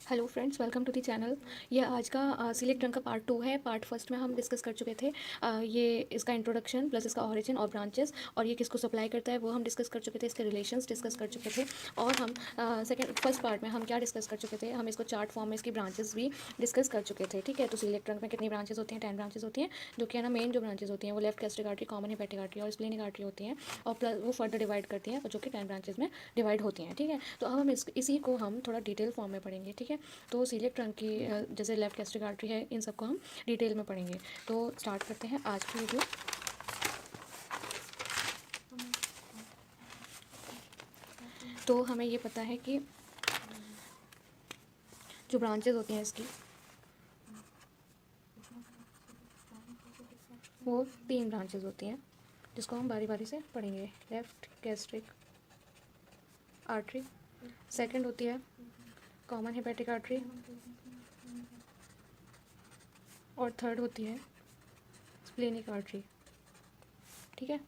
Hello friends, welcome to the channel. ये आज का सिलेक्ट रंग का पार्ट 2 है। पार्ट फर्स्ट में हम डिस्कस कर चुके थे ये इसका इंट्रोडक्शन प्लस इसका ओरिजिन और ब्रांचेस और ये किसको सप्लाई करता है वो हम डिस्कस कर चुके थे। इसके रिलेशंस डिस्कस कर चुके थे। और हम फर्स्ट पार्ट में हम क्या डिस्कस कर चुके थे, हम इसको चार्ट फॉर्म में इसकी ब्रांचेस भी डिस्कस कर चुके थे। ठीक है, तो सिलेक्ट रंग में कितनी ब्रांचेस होती हैं? 10 ब्रांचेस होती हैं, जो कि है ना मेन जो ब्रांचेस होती हैं वो left gastric artery, common hepatic artery और स्प्लेनिक आर्टरी होती हैं। और प्लस वो फर्दर डिवाइड करती हैं, जो कि 10 ब्रांचेस में डिवाइड होती हैं। ठीक है, तो अब हम इसी को हम थोड़ा डिटेल फॉर्म में पढ़ेंगे। ठीक है, तो सिलेक्ट रंग की जैसे लेफ्ट गैस्ट्रिक आर्टरी है, इन सबको हम डिटेल में पढ़ेंगे। तो स्टार्ट करते हैं आज की वीडियो। तो हमें ये पता है कि जो ब्रांचेस होती हैं इसकी वो 3 ब्रांचेस होती हैं, जिसको हम बारी बारी से पढ़ेंगे। लेफ्ट गैस्ट्रिक आर्टरी, सेकंड होती है कॉमन हेपेटिक आर्टरी और थर्ड होती है स्प्लेनिक आर्टरी। ठीक है,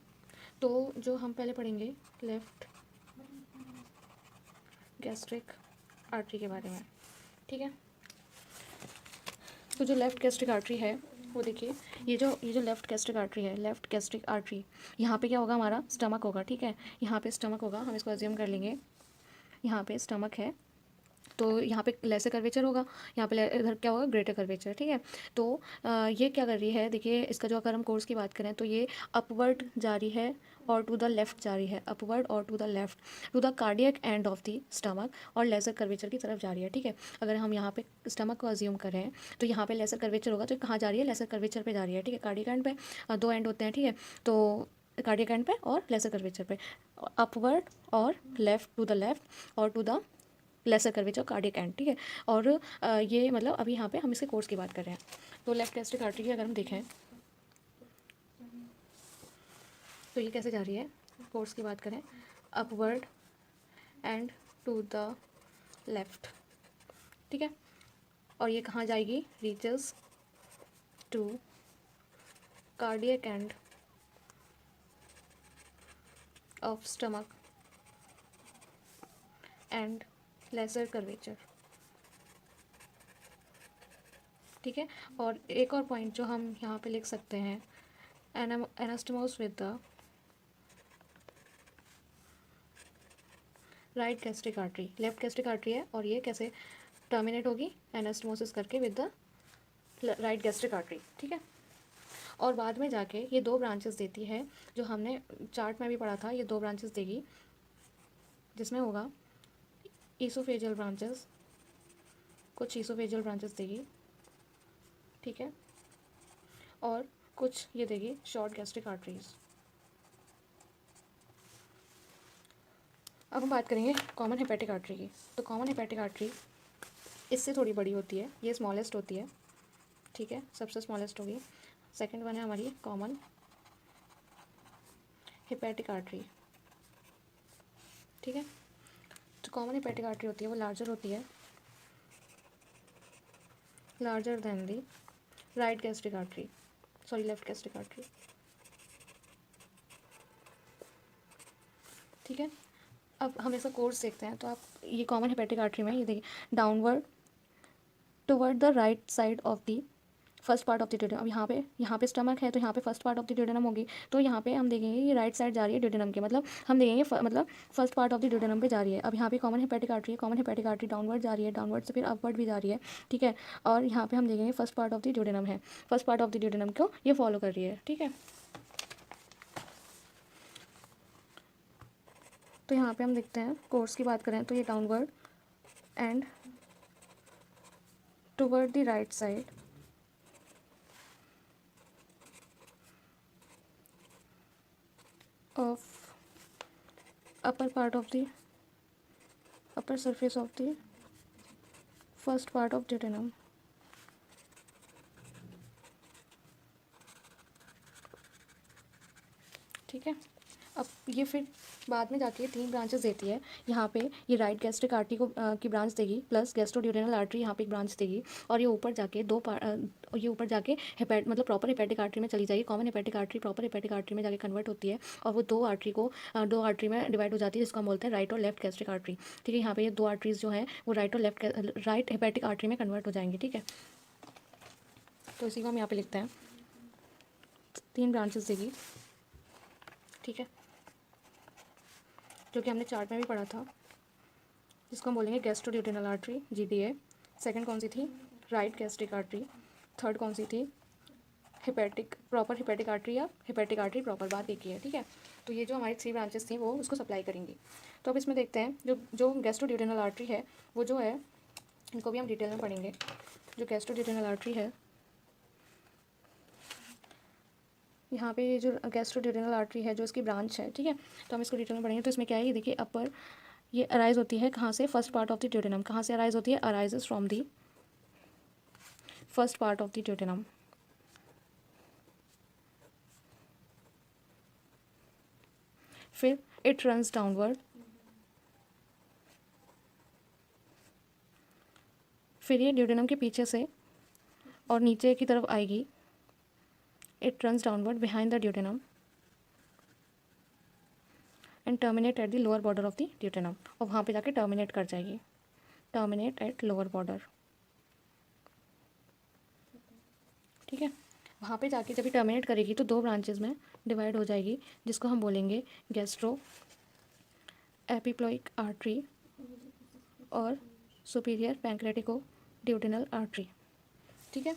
तो जो हम पहले पढ़ेंगे लेफ्ट गैस्ट्रिक आर्टरी के बारे में। ठीक है, तो जो लेफ़्ट गैस्ट्रिक आर्टरी है वो देखिए, ये जो लेफ़्ट गैस्ट्रिक आर्टरी है, लेफ़्ट गैस्ट्रिक आर्टरी, यहाँ पे क्या होगा? हमारा स्टमक होगा। ठीक है, यहाँ पे स्टमक होगा, हम इसको अज्यूम कर लेंगे। यहाँ पे स्टमक है तो यहाँ पे लेसर कर्वेचर होगा, यहाँ पे इधर क्या होगा? Greater curvature. ठीक है, तो ये क्या कर रही है? देखिए, इसका जो अगर हम कोर्स की बात करें तो ये अपवर्ड जा रही है और टू द लेफ़्ट जा रही है, अपवर्ड और to the left, to the cardiac end of the stomach और लेसर कर्वेचर की तरफ जा रही है। ठीक है, अगर हम यहाँ पे स्टमक को अज्यूम करें तो यहाँ पे लेसर कर्वेचर होगा, तो कहाँ जा रही है? लेसर कर्वेचर पे जा रही है। ठीक है, कार्डियक एंड पे दो एंड होते हैं। ठीक है, तो कार्डियक एंड पे और लेसर कर्वेचर पे, अपवर्ड और लेफ़्ट टू द लेफ़्ट और to the lesser curvature cardiac end. ठीक है, और ये मतलब अभी यहाँ पे हम इसके कोर्स की बात कर रहे हैं। तो लेफ्ट गैस्ट्रिक आर्टरी की अगर हम देखें तो ये कैसे जा रही है? कोर्स की बात करें, upward and to the left. ठीक है, और ये कहाँ जाएगी? Reaches to cardiac end of stomach and lesser curvature. ठीक है, और एक और पॉइंट जो हम यहाँ पे लिख सकते हैं, anastomoses with the right gastric artery. Left gastric artery है और ये कैसे टर्मिनेट होगी? एनास्टमोसिस करके with the right gastric artery. ठीक है, और बाद में जाके ये 2 ब्रांचेस देती है, जो हमने चार्ट में भी पढ़ा था। ये 2 ब्रांचेस देगी, जिसमें होगा ईसोफेजियल ब्रांचेस, कुछ ईसोफेजियल ब्रांचेस देगी। ठीक है, और कुछ ये देगी शॉर्ट गैस्ट्रिक आर्टरीज। अब हम बात करेंगे कॉमन हेपेटिक आर्टरी की। तो कॉमन हेपेटिक आर्टरी इससे थोड़ी बड़ी होती है, ये स्मॉलेस्ट होती है। ठीक है, सबसे स्मॉलेस्ट होगी। सेकंड वन है हमारी कॉमन हेपेटिक आर्टरी। ठीक है, जो कॉमन हेपेटिक आर्टरी होती है वो लार्जर होती है, larger than the right gastric artery, sorry left gastric artery. ठीक है, अब हम इसका कोर्स देखते हैं। तो आप ये कॉमन हेपेटिक आर्टरी में ये देखिए, downward toward the right side of the first part of the duodenum. अब यहाँ पे स्टमक है तो यहाँ पे first part of the duodenum होगी, तो यहाँ पे हम देखेंगे ये राइट साइड जा रही है ड्यूडेनम के, मतलब हम देखेंगे मतलब first part of the duodenum पे जा रही है। अब यहाँ पे कॉमन हेपेटिक आर्टरी है, कॉमन हेपेटिक आर्टरी डाउनवर्ड जा रही है, डाउनवर्ड से फिर अपवर्ड भी जा रही है। ठीक है, और यहाँ पे हम देखेंगे first part of the duodenum है, first part of the duodenum को ये फॉलो कर रही है। ठीक है, तो यहाँ पे हम देखते हैं कोर्स की बात करें तो ये downward and toward the right side of upper part of the upper surface of the first part of duodenum। ठीक है, अब ये फिर बाद में जाके 3 ब्रांचेस देती है। यहाँ पे ये राइट गैस्ट्रिक आर्टरी को की ब्रांच देगी, प्लस गैस्ट्रोड्यूडेनल आर्टरी यहाँ पे एक ब्रांच देगी, और ये ऊपर जाके ये ऊपर जाके मतलब प्रॉपर हेपेटिक आर्टरी में चली जाएगी। Common hepatic artery proper hepatic artery में जाके कन्वर्ट होती है, और वो दो आर्टरी में डिवाइड हो जाती है, जिसको हम बोलते हैं राइट और लेफ्ट गैस्ट्रिक आर्टरी। ठीक है, यहाँ पे ये 2 आर्टरीज जो हैं वो राइट और राइट हेपेटिक आर्टरी में कन्वर्ट हो जाएंगी। ठीक है, तो इसी को हम यहाँ पे लिखते हैं, 3 ब्रांचेस देगी। ठीक है, जो कि हमने चार्ट में भी पढ़ा था, जिसको हम बोलेंगे गैस्ट्रोड्यूडेनल आर्टरी, GDA। सेकंड कौन सी थी? Right gastric artery. थर्ड कौन सी थी? प्रॉपर हेपेटिक आर्टरी या हेपेटिक आर्टरी प्रॉपर, बात एक ही है। ठीक है, तो ये जो हमारी 3 ब्रांचेस थी वो उसको सप्लाई करेंगी। तो अब इसमें देखते हैं जो गैस्ट्रोड्यूडेनल आर्टरी है वो जो है, इनको भी हम डिटेल में पढ़ेंगे। जो गैस्ट्रोड्यूडेनल आर्टरी है, यहाँ पे जो गैस्ट्रोड्यूडेनल आर्टरी है जो इसकी ब्रांच है, ठीक है, तो हम इसको डिटेल में पढ़ेंगे। तो इसमें क्या है, ये देखिए अपर, ये अराइज होती है कहाँ से? First part of the duodenum. कहाँ से अराइज होती है? Arises from the first part of the duodenum. फिर इट रन्स डाउनवर्ड, फिर ये ड्यूडेनम के पीछे से और नीचे की तरफ आएगी। It runs downward behind the duodenum and terminate at the lower border of the duodenum, और वहाँ पे जाके टर्मिनेट कर जाएगी। Terminate at lower border. ठीक है, वहाँ पे जाके जब भी टर्मिनेट करेगी तो 2 ब्रांचेस में डिवाइड हो जाएगी, जिसको हम बोलेंगे गैस्ट्रो एपिप्लोइक आर्टरी और सुपीरियर पैंक्रेटिको ड्यूडेनल आर्टरी। ठीक है,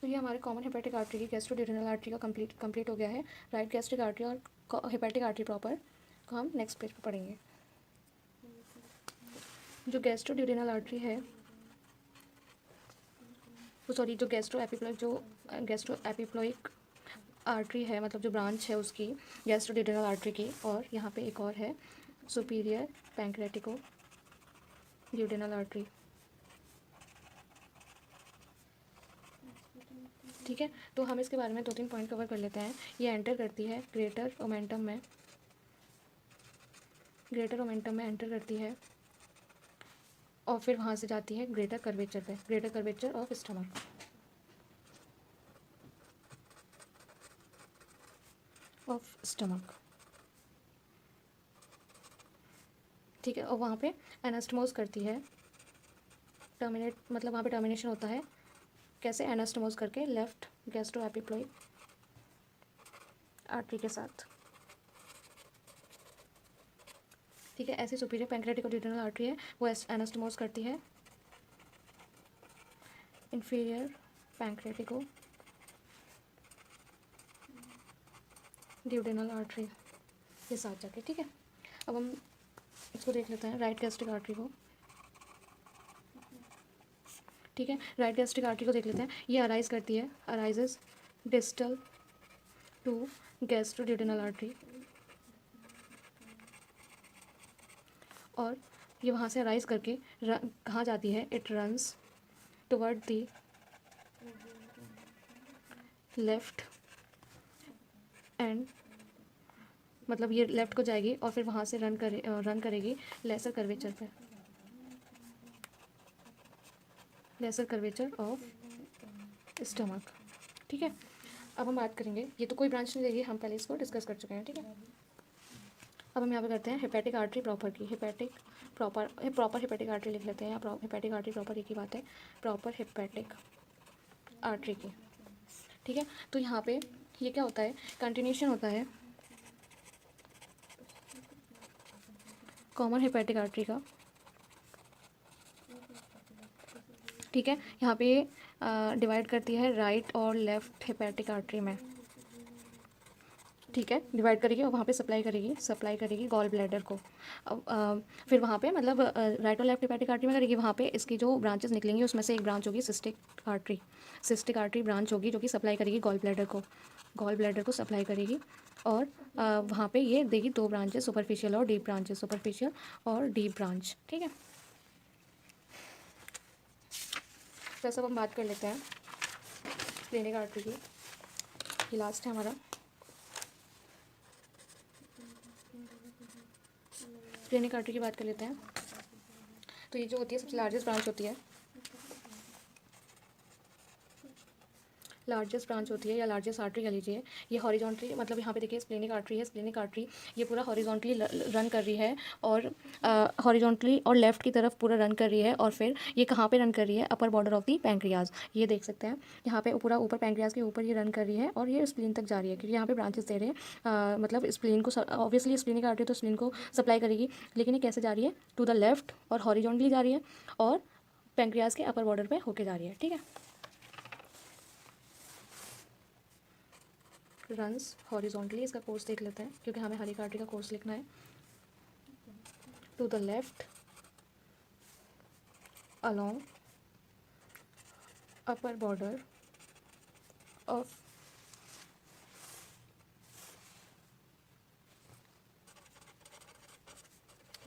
तो ये हमारे कॉमन हेपेटिक आर्टरी की गैस्ट्रोड्यूडेनल आर्टरी का कंप्लीट हो गया है। राइट गैस्ट्रिक आर्टरी और हेपेटिक आर्टरी प्रॉपर को हम नेक्स्ट पेज पर पढ़ेंगे। जो गैस्ट्रोड्यूडेनल आर्टरी है जो गैस्ट्रो एपिप्लोइक आर्टरी है, मतलब जो ब्रांच है उसकी गैस्ट्रोड्यूडेनल आर्टरी की, और यहाँ पे एक और है सुपीरियर पैंक्रेटिको ड्यूडेनल आर्टरी। ठीक है, तो हम इसके बारे में 2-3 पॉइंट कवर कर लेते हैं। ये एंटर करती है ग्रेटर ओमेंटम में एंटर करती है, और फिर वहाँ से जाती है ग्रेटर कर्वेचर पे, ग्रेटर कर्वेचर ऑफ स्टमक। ठीक है, और वहाँ पे एनास्टमोज करती है, टर्मिनेट, मतलब वहाँ पे टर्मिनेशन होता है कैसे? एनास्टमोज करके लेफ्ट गैस्ट्रो एपिप्लोइक आर्टरी के साथ। ठीक है, ऐसी सुपीरियर पैंक्रेटिको ड्यूडेनल आर्टरी है, वो एनास्टमोज करती है इंफीरियर पैंक्रेटिको ड्यूडेनल आर्टरी के साथ जाके। ठीक है, अब हम इसको देख लेते हैं, राइट गैस्ट्रिक आर्टरी को। ठीक है, राइट गैस्ट्रिक आर्टरी को देख लेते हैं। ये अराइज करती है, अराइजेस डिस्टल टू गैस्ट्रोड्यूडेनल आर्टरी, और ये वहाँ से अराइज करके कहाँ जाती है? It runs toward the left and, मतलब ये लेफ्ट को जाएगी और फिर वहाँ से रन करेगी लेसर कर्वेचर पे, लेसर कर्वेचर ऑफ स्टमक। ठीक है, अब हम बात करेंगे, ये तो कोई ब्रांच नहीं देगी, हम पहले इसको डिस्कस कर चुके हैं। ठीक है, अब हम यहाँ पे करते हैं हेपेटिक आर्टरी प्रॉपर की। प्रॉपर हेपेटिक आर्टरी लिख लेते हैं, या हेपेटिक आर्टरी प्रॉपर एक ही बात है, प्रॉपर हेपेटिक आर्टरी की। ठीक है, तो यहाँ पे ये क्या होता है? कंटिन्यूशन होता है कॉमन हेपेटिक आर्टरी का। ठीक है, यहाँ पे डिवाइड करती है राइट और लेफ्ट हेपेटिक आर्टरी में। ठीक है, डिवाइड करेगी और वहाँ पे सप्लाई करेगी गॉल ब्लैडर को। अब फिर वहाँ पे मतलब राइट और लेफ्ट हेपेटिक आर्टरी में करेगी, वहाँ पे इसकी जो ब्रांचेस निकलेंगी उसमें से एक ब्रांच होगी सिस्टिक आर्टरी ब्रांच होगी, जो कि सप्लाई करेगी गॉल ब्लैडर को सप्लाई करेगी, और वहाँ पे ये देगी 2 ब्रांचेस, सुपरफिशियल और डीप ब्रांच। ठीक है, तो सब हम बात कर लेते हैं स्प्लेनिक आर्टरी की, ये लास्ट है हमारा। स्प्लेनिक आर्टरी की बात कर लेते हैं। तो ये जो होती है सबसे लार्जेस्ट ब्रांच होती है, लार्जेस्ट ब्रांच होती है या लार्जेस्ट आर्टरी कह लीजिए। ये हॉरिजॉन्टली, मतलब यहाँ पे देखिए स्प्लेनिक आर्टरी है, स्प्लेनिक आर्टरी ये पूरा हॉरिजॉन्टली रन कर रही है और हॉरिजॉन्टली और लेफ्ट की तरफ पूरा रन कर रही है। और फिर ये कहाँ पे रन कर रही है? अपर बॉर्डर ऑफ दी पैंक्रियाज। ये देख सकते हैं यहाँ पे पूरा ऊपर पैंक्रियाज के ऊपर ये रन कर रही है और ये स्प्लीन तक जा रही है, क्योंकि यहाँ पे ब्रांचेस दे रहे हैं। मतलब स्प्लीन को ऑब्वियसली स्प्लेनिक आर्टरी तो स्प्लीन को सप्लाई करेगी, लेकिन ये कैसे जा रही है? टू द लेफ्ट और हॉरिजॉन्टली जा रही है और पैंक्रियाज के अपर बॉर्डर पे होके जा रही है। ठीक है, रन्स हॉरिजॉन्टली, इसका कोर्स देख लेते हैं क्योंकि हमें हर एक आर्टरी का कोर्स लिखना है। To the left along upper border of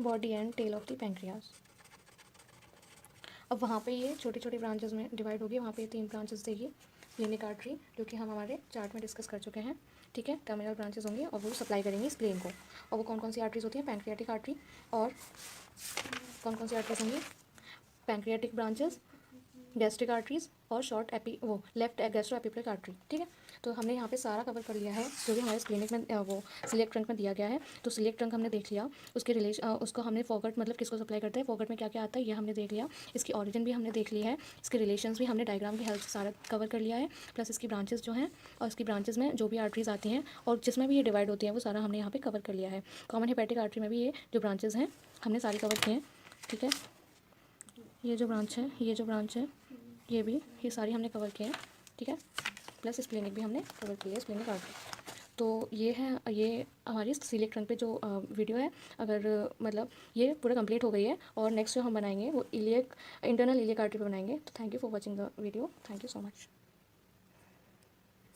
body and tail of the pancreas. अब वहाँ पे ये छोटी छोटी ब्रांचेस में डिवाइड होगी, वहाँ पे 3 ब्रांचेस देगी स्प्लेनिक आर्टरी, जो कि हम हमारे चार्ट में डिस्कस कर चुके हैं। ठीक है, टर्मिनल ब्रांचेस होंगी और वो सप्लाई करेंगी स्प्लेन को। और वो कौन कौन सी आर्टरीज होती हैं? Pancreatic artery. और कौन कौन सी आर्टरीज होंगी? पैंक्रियाटिक ब्रांचेस, गैस्ट्रिक आर्टरीज और शॉर्ट वो लेफ्ट गैस्ट्रो एपिपलिक आर्टरी। ठीक है, तो हमने यहाँ पे सारा कवर कर लिया है जो भी हमारे क्लिनिक में वो सिलेक्ट ट्रंक में दिया गया है। तो सिलेक्ट ट्रंक हमने देख लिया, उसके उसको हमने फॉगट मतलब किसको सप्लाई करता है, फॉगट में क्या क्या आता है ये हमने देख लिया। इसकी ऑरिजिन भी हमने देख ली है, इसके रिलेशंस भी हमने डायग्राम की हेल्प से सारा कवर कर लिया है, प्लस इसकी ब्रांचेस जो हैं और इसकी ब्रांचेस में जो भी आर्टरीज आती हैं और जिसमें भी ये डिवाइड होती हैं वो सारा हमने यहाँ पर कवर कर लिया है। कॉमन हेपेटिक आर्टरी में भी ये जो ब्रांचेज हैं हमने सारी कवर किए हैं। ठीक है, ये जो ब्रांच है, ये जो ब्रांच है, ये सारी हमने कवर किए हैं। ठीक है, प्लस स्प्लेनिक भी हमने कवर किया है, स्प्लेनिक आर्टरी। तो ये है, ये हमारी सिलेक्ट रंग पे जो वीडियो है, अगर मतलब ये पूरा कंप्लीट हो गई है। और नेक्स्ट जो हम बनाएंगे वो इलियक इंटरनल इलियक आर्टरी पे बनाएंगे। तो thank you for watching the video, thank you so much.